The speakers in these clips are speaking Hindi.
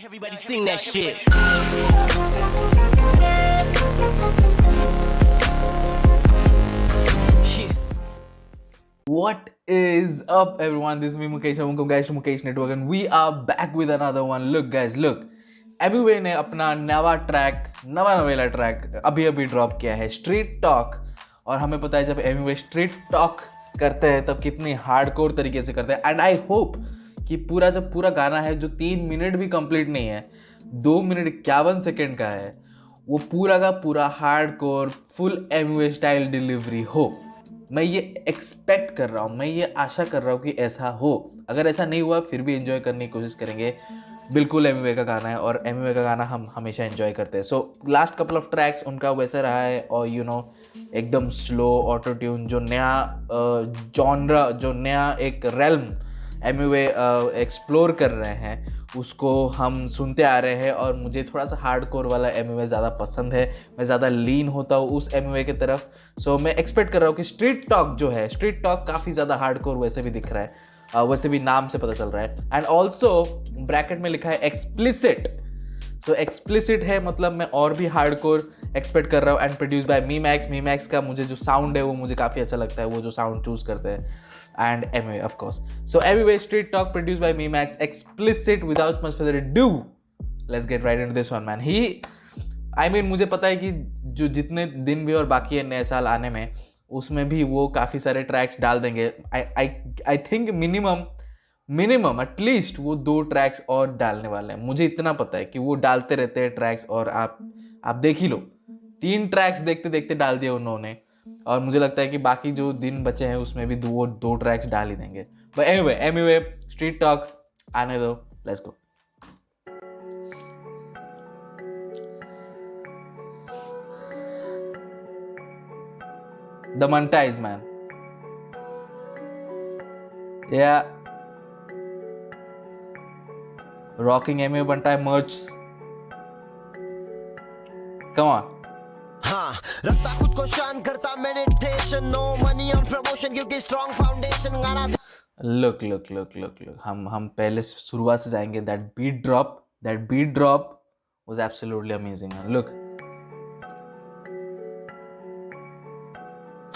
Everybody sing that shit. Shit. What is up, everyone? This is me, Mukesh. Welcome, guys, to Mukesh Network, and we are back with another one. Look, guys, look. एबीवे ने अपना नवेला ट्रैक अभी ड्रॉप किया है, स्ट्रीट टॉक। और हमें पता है जब एबीवे स्ट्रीट टॉक करते हैं तब कितनी हार्डकोर तरीके से करते हैं। एंड आई होप कि पूरा गाना है जो 3 मिनट भी कंप्लीट नहीं है, 2 मिनट 51 सेकेंड का है, वो पूरा का पूरा हार्डकोर फुल एबीवे स्टाइल डिलीवरी हो। मैं ये एक्सपेक्ट कर रहा हूँ, मैं ये आशा कर रहा हूँ कि ऐसा हो। अगर ऐसा नहीं हुआ फिर भी एंजॉय करने की कोशिश करेंगे। बिल्कुल एमवे का गाना है और एमवे का गाना हम हमेशा एंजॉय करते हैं। So last couple of tracks उनका वैसा रहा है, और एकदम स्लो ऑटो ट्यून, जो नया जॉनरा, जो नया एक रेल्म एमवे एक्सप्लोर कर रहे हैं, उसको हम सुनते आ रहे हैं। और मुझे थोड़ा सा हार्डकोर वाला एमवे ज़्यादा पसंद है, मैं ज़्यादा लीन होता हूँ उस एमवे की तरफ। सो मैं एक्सपेक्ट कर रहा हूँ कि स्ट्रीट टॉक जो है, स्ट्रीट टॉक काफ़ी ज़्यादा हार्डकोर वैसे भी दिख रहा है, वैसे भी नाम से पता चल रहा है। एंड ऑल्सो ब्रैकेट में लिखा है एक्सप्लिसिट। सो एक्सप्लिसिट है, मतलब मैं और भी हार्डकोर एक्सपेक्ट कर रहा हूँ। एंड प्रोड्यूस बाय मीमैक्स का मुझे जो साउंड है वो मुझे काफ़ी अच्छा लगता है, वो जो साउंड चूज करते हैं। And Amway of course. So anyway, street talk produce by Memax, explicit. Without much further ado, let's get right into this one, man. मुझे पता है कि जो जितने दिन भी और बाकी है नए साल आने में, उसमें भी वो काफ़ी सारे ट्रैक्स डाल देंगे। आई थिंक मिनिमम एटलीस्ट वो 2 ट्रैक्स और डालने वाले हैं। मुझे इतना पता है कि वो डालते रहते हैं ट्रैक्स, और आप देख ही लो, 3 ट्रैक्स देखते देखते डाल दिए उन्होंने। और मुझे लगता है कि बाकी जो दिन बचे हैं उसमें भी वो 2 ट्रैक्स डाल ही देंगे। बट एनीवे स्ट्रीट टॉक आने दो, let's go. The Montage, man. Yeah. Rocking MA Bantai merch. Come on. हाँ, रखता खुद को शान, करता meditation, no money on promotion क्योंकि स्ट्रॉन्ग फाउंडेशन गाना। Look. हम पहले शुरुआत से जाएंगे। That beat drop was absolutely amazing, man. Look.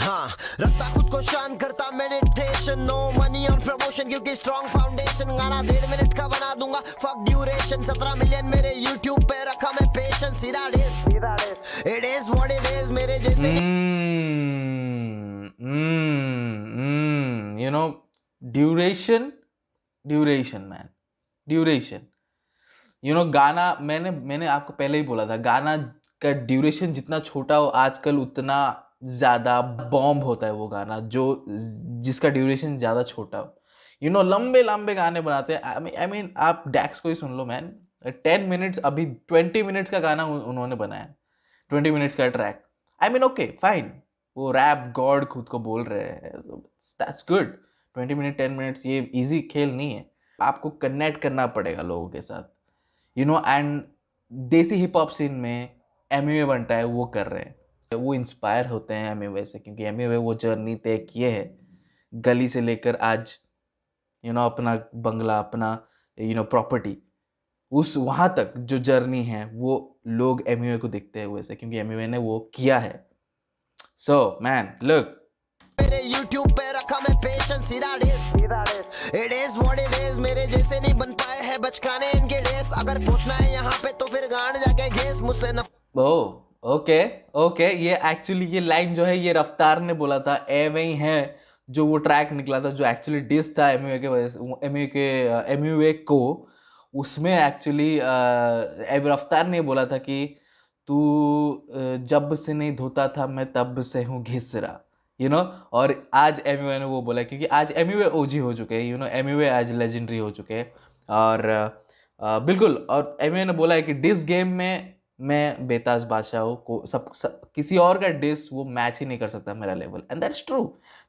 हाँ, रखता खुद को शान, करता meditation, no money on promotion क्योंकि स्ट्रॉन्ग फाउंडेशन गाना 1.5 मिनट का बना दूंगा, फक ड्यूरेशन। 17 मिलियन मेरे यूट्यूब पे रखा मैं पेशेंस, सीधा diss, it is what it is, मेरे जैसे ड्यूरेशन गाना, मैंने आपको पहले ही बोला था, गाना का ड्यूरेशन जितना छोटा हो आजकल उतना ज़्यादा बॉम्ब होता है वो गाना, जिसका ड्यूरेशन ज़्यादा छोटा हो। लंबे गाने बनाते हैं। आई मीन आप डैक्स को ही सुन लो, मैन। 10 मिनट्स, अभी 20 मिनट्स का गाना उन्होंने बनाया, 20 मिनट्स का track. I mean okay fine, वो रैप गॉड खुद को बोल रहे हैं, दैट्स गुड। 20 मिनट 10 मिनट्स ये इजी खेल नहीं है, आपको कनेक्ट करना पड़ेगा लोगों के साथ, एंड देसी हिप हॉप सीन में एमवे बनता है, वो कर रहे हैं, वो इंस्पायर होते हैं एमवे से, क्योंकि एमवे वो जर्नी तय किए है, गली से लेकर आज अपना बंगला, अपना प्रॉपर्टी, उस वहाँ तक जो जर्नी है वो लोग एमवे को देखते हैं वैसे, क्योंकि एमवे ने वो किया है। सो मैन लुक, मेरे YouTube पे रखा मैं पेशेंस, सीधा diss, it is what it is, मेरे जैसे नहीं बन पाए हैं बचकाने इनके डेस। अगर पूछना है यहाँ पे तो फिर गांड जाके घेस, मुझसे ओके ये एक्चुअली ये लाइन जो है ये रफ्तार ने बोला था, एवे ही है जो वो ट्रैक निकला था, जो एक्चुअली डिस था एमवे के वजह से, एमवे को, उसमें एक्चुअली रफ्तार ने बोला था कि तू जब से नहीं धोता था मैं तब से हूँ घिसरा, और आज एमवे ने वो बोला, क्योंकि आज एमवे ओजी हो चुके हैं, एमवे आज लेजेंडरी हो चुके हैं। और बिल्कुल, और एमवे ने बोला है कि डिस गेम में मैं बेताज बादशाह को सब किसी और का डिस वो मैच ही नहीं कर सकता मेरा level, and that's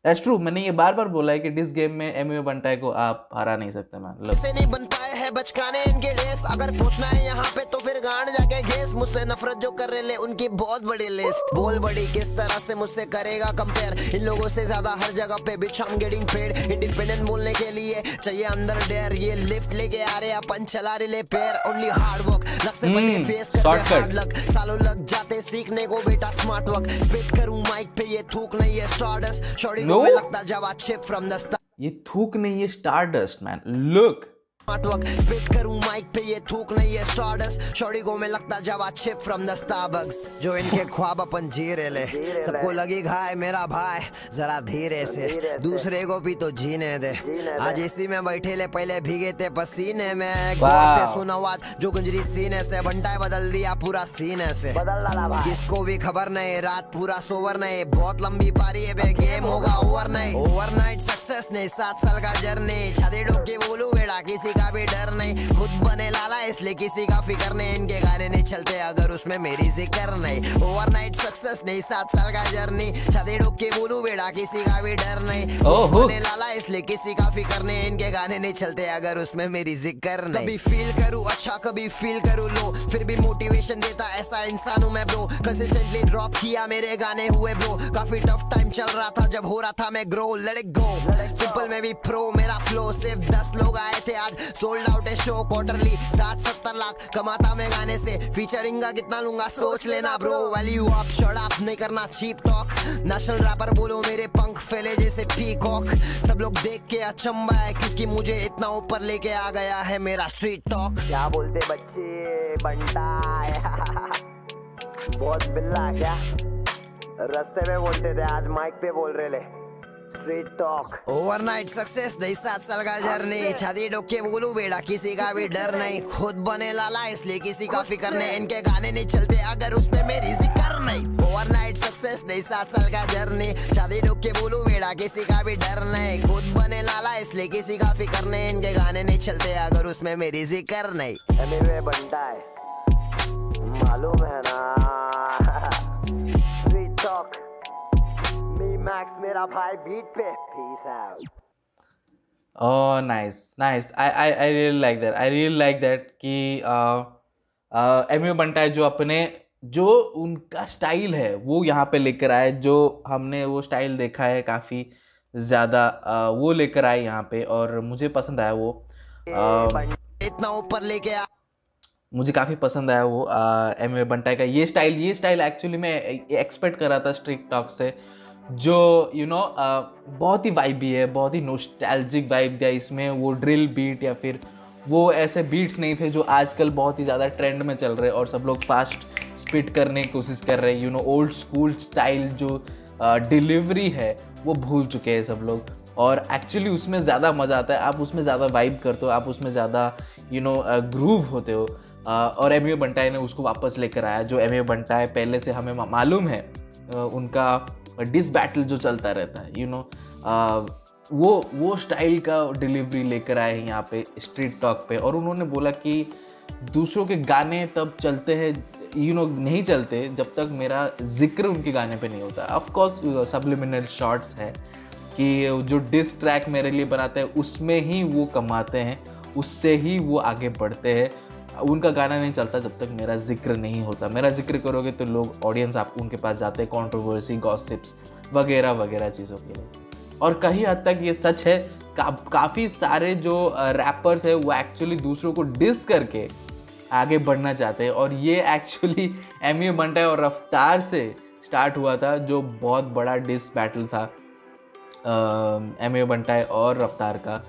that's true, मैंने ये बार बार बोला है कि डिस गेम में एमवे बंटाई को आप हरा नहीं सकते मैन। से नहीं बन पाए हैं बचकाने इनके रेस, अगर पूछना है यहाँ पे तो फिर गांड जाके घेस। मुझसे नफरत जो कर रहे उनकी बहुत बड़ी लिस्ट, बोल बड़ी किस तरह से मुझसे करेगा कंपेयर। इन लोगों से ज्यादा हर जगह पे बिच हम गेटिंग पेड। इंडिपेंडेंट बोलने के लिए चाहिए अंदर डेयर, ये लिफ्ट लेके आ रहे अपन चला रहे पैर। ओनली हार्ड वर्क, लक से पहले फेस करके हार्ड लक, सालों लग जाते सीखने को बेटा स्मार्ट वर्क। स्पिट करूं माइक पे ये थूक नहीं है स्टारडस्ट, शॉर्टी को भी लगता जवा चिप फ्रॉम द स्टार्ट। ये थूक नहीं है स्टारडस्ट मैन, लुक स्पिट करूं माइक पे ये थूक नहीं है स्टारडस्ट, शॉर्टी को में लगता जवा चिप फ्रॉम द स्टारबक्स। जो इनके ख्वाब अपन जी रहे ले, सबको लगी घाय मेरा भाई जरा धीरे से, दूसरे को भी तो जीने दे। आज इसी में बैठे ले पहले भीगे थे पसीने में, गौर से सुन आवाज जो गुंजरी सीने से, बंटाई बदल दिया पूरा सीने से। किसको भी खबर नहीं रात पूरा सोवर नहीं, बहुत लंबी पारी है बे गेम होगा ओवर नहीं। ओवरनाइट सक्सेस नहीं 7 साल का जर्नी, छाती डोके बोलू बेड़ा किसी का भी डर नहीं। खुद बने लाला इसलिए किसी का फिक्र नहीं, इनके गाने नहीं चलते अगर उसमें मेरी जिक्र नहीं। ओवरनाइट सक्सेस नहीं 7 साल का जर्नी, छाती डोक के बोलू बेड़ा किसी का भी डर नहीं। खुद बने लाला इसलिए किसी का फिक्र नहीं, इनके गाने नहीं चलते अगर उसमें मेरी जिक्र नहीं। कभी फील करूँ अच्छा कभी फील करूँ लो, फिर भी मोटिवेशन देता ऐसा इंसान हूँ मैं ब्रो। कंसिस्टेंटली ड्रॉप किया मेरे गाने हुए ब्रो, काफी टफ टाइम चल रहा था जब हो रहा था मैं grow. Let it go simple में भी प्रो, मेरा फ्लो सिर्फ 10 लोग आए थे आज, सोल्ड आउट है शो क्वार्टरली 60-70 लाख कमाता मैं गाने से। फीचरिंग का कितना लूंगा सोच लेना bro, value up shut up नहीं करना चीप टॉक। नेशनल रैपर बोलो मेरे पंख फैले जैसे पीकॉक, सब लोग देख के अचंबा है क्योंकि मुझे इतना ऊपर लेके आ गया है मेरा स्ट्रीट टॉक। क्या बोलते बच्चे बंटाई बहुत बिल्ला क्या, रास्ते में बोलते थे आज माइक पे बोल रहे ले स्ट्रीट टॉक। ओवरनाइट सक्सेस नहीं 7 साल का जर्नी, छाती डोक के बोलू बेड़ा किसी का भी डर नहीं। खुद बने लाला इसलिए किसी का फिक्र नहीं, इनके गाने नहीं चलते अगर उसमें मेरी जिक्र नहीं। ओवरनाइट सक्सेस नहीं 7 साल का जर्नी, छाती डोक के बोलू बेड़ा किसी का भी डर नहीं। खुद बने लाला इसलिए किसी का फिक्र नहीं, इनके गाने नहीं चलते अगर उसमें मेरी जिक्र नहीं। एनीवे बंटाई मालूम है ना स्ट्रीट टॉक, मी मैक्स मेरा भाई बीट पे, peace out. Oh, nice, nice. I really like that. I really like that कि एमवे बंटाई जो उनका स्टाइल है वो यहाँ पे लेकर आए, जो हमने वो स्टाइल देखा है काफ़ी ज़्यादा, वो लेकर आए यहाँ पे और मुझे पसंद आया वो। इतना ऊपर लेके आ, मुझे काफ़ी पसंद आया वो एमवे बंटाई का ये स्टाइल एक्चुअली मैं एक्सपेक्ट कर रहा था स्ट्रीट टॉक से, जो बहुत ही वाइबी है, बहुत ही नोस्टैल्जिक वाइब दिया इसमें। वो ड्रिल बीट या फिर वो ऐसे बीट्स नहीं थे जो आजकल बहुत ही ज़्यादा ट्रेंड में चल रहे और सब लोग फास्ट स्पीड करने की कोशिश कर रहे हैं। ओल्ड स्कूल स्टाइल जो डिलीवरी है वो भूल चुके हैं सब लोग, और एक्चुअली उसमें ज़्यादा मज़ा आता है, आप उसमें ज़्यादा वाइब करते हो, आप उसमें ज़्यादा ग्रूव होते हो। और एमवे बंटाई ने उसको वापस लेकर आया, जो एमवे बंटाई पहले से हमें मालूम है उनका डिस बैटल जो चलता रहता है, वो स्टाइल का डिलीवरी लेकर आए हैं यहाँ पे स्ट्रीट टॉक पे। और उन्होंने बोला कि दूसरों के गाने तब चलते हैं नहीं चलते जब तक मेरा जिक्र उनके गाने पे नहीं होता। ऑफ कोर्स सब्लिमिनल शॉट्स है कि जो डिस ट्रैक मेरे लिए बनाते हैं उसमें ही वो कमाते हैं, उससे ही वो आगे बढ़ते हैं। उनका गाना नहीं चलता जब तक मेरा जिक्र नहीं होता। मेरा जिक्र करोगे तो लोग ऑडियंस आप उनके पास जाते हैं कंट्रोवर्सी गॉसिप्स वगैरह वगैरह चीज़ों के लिए। और कहीं हद तक ये सच है, काफ़ी सारे जो रैपर्स है वो एक्चुअली दूसरों को डिस करके आगे बढ़ना चाहते हैं, और ये एक्चुअली एमवे बंटाई और रफ्तार से स्टार्ट हुआ था, जो बहुत बड़ा डिस बैटल था एमवे बंटाई और रफ्तार का,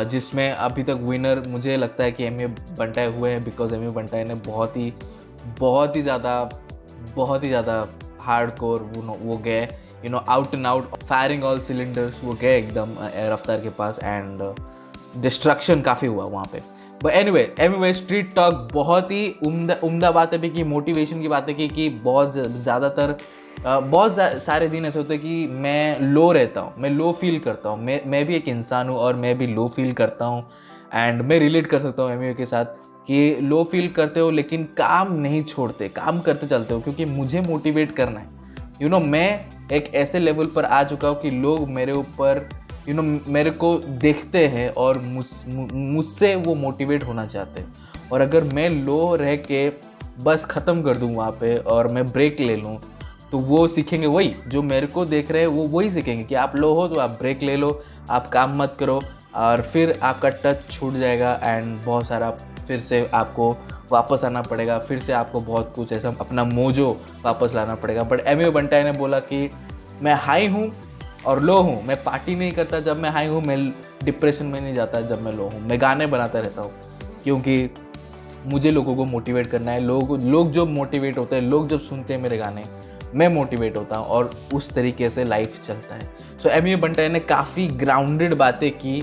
जिसमें अभी तक विनर मुझे लगता है कि एमवे बंटाई हुए हैं, बिकॉज एमवे बंटाई ने बहुत ही ज़्यादा हार्डकोर वो गए, out and out firing all cylinders, वो गए एकदम रफ्तार के पास, एंड डिस्ट्रक्शन काफ़ी हुआ वहाँ पे। बट एनीवे स्ट्रीट टॉक बहुत ही उम्दा बातें भी की, मोटिवेशन की बातें की कि बहुत सारे दिन ऐसे होते हैं कि मैं लो रहता हूँ, मैं लो फील करता हूँ, मैं भी एक इंसान हूँ और मैं भी लो फील करता हूँ, एंड मैं रिलेट कर सकता हूँ एमवे के साथ कि लो फील करते हो लेकिन काम नहीं छोड़ते, काम करते चलते हो, क्योंकि मुझे मोटिवेट करना है, मैं एक ऐसे लेवल पर आ चुका हूँ कि लोग मेरे ऊपर मेरे को देखते हैं और मुझसे वो मोटिवेट होना चाहते हैं। और अगर मैं लो रह के बस ख़त्म कर दूँ वहाँ पे और मैं ब्रेक ले लूँ, तो वो सीखेंगे, वही जो मेरे को देख रहे हैं वो वही सीखेंगे कि आप लो हो तो आप ब्रेक ले लो, आप काम मत करो, और फिर आपका टच छूट जाएगा एंड बहुत सारा फिर से आपको वापस आना पड़ेगा, फिर से आपको बहुत कुछ ऐसा अपना मोजो वापस लाना पड़ेगा। बट एमियो बंटाई ने बोला कि मैं हाई हूँ और लो हूँ, मैं पार्टी नहीं करता जब मैं हाई हूँ, मैं डिप्रेशन में नहीं जाता जब मैं लो हूँ, मैं गाने बनाता रहता हूँ, क्योंकि मुझे लोगों को मोटिवेट करना है। लोग जब मोटिवेट होते हैं, लोग जब सुनते हैं मेरे गाने, मैं मोटिवेट होता हूँ और उस तरीके से लाइफ चलता है। सो एमियो बंटाई ने काफ़ी ग्राउंडेड बातें की,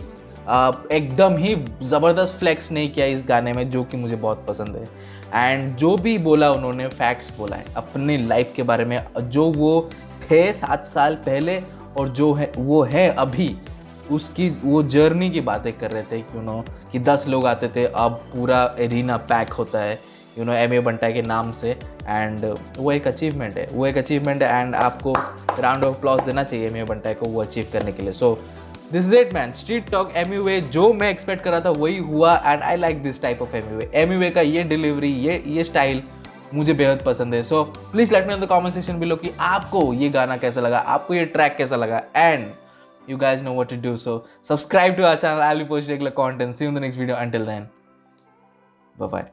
एकदम ही ज़बरदस्त फ्लेक्स नहीं किया इस गाने में, जो कि मुझे बहुत पसंद है। एंड जो भी बोला उन्होंने फैक्ट्स बोला है अपनी लाइफ के बारे में, जो वो थे 7 साल पहले और जो है वो है अभी, उसकी वो जर्नी की बातें कर रहे थे। कि 10 लोग आते थे, अब पूरा एरिना पैक होता है एमियो बंटाई के नाम से। एंड वो एक अचीवमेंट है एंड आपको राउंड ऑफ अप्लॉज देना चाहिए एमियो बंटाई को वो अचीव करने के लिए। So this is it man, street talk Emiway, जो मैं एक्सपेक्ट कर रहा था वही हुआ and I like this type of Emiway का ये डिलीवरी, ये स्टाइल मुझे बेहद पसंद है। So please let me in the comment section below कि आपको ये गाना कैसा लगा, आपको ये ट्रैक कैसा लगा, and you guys know what to do, so subscribe to our channel. I'll be posting regular content. See you in the next video. Until then, bye bye.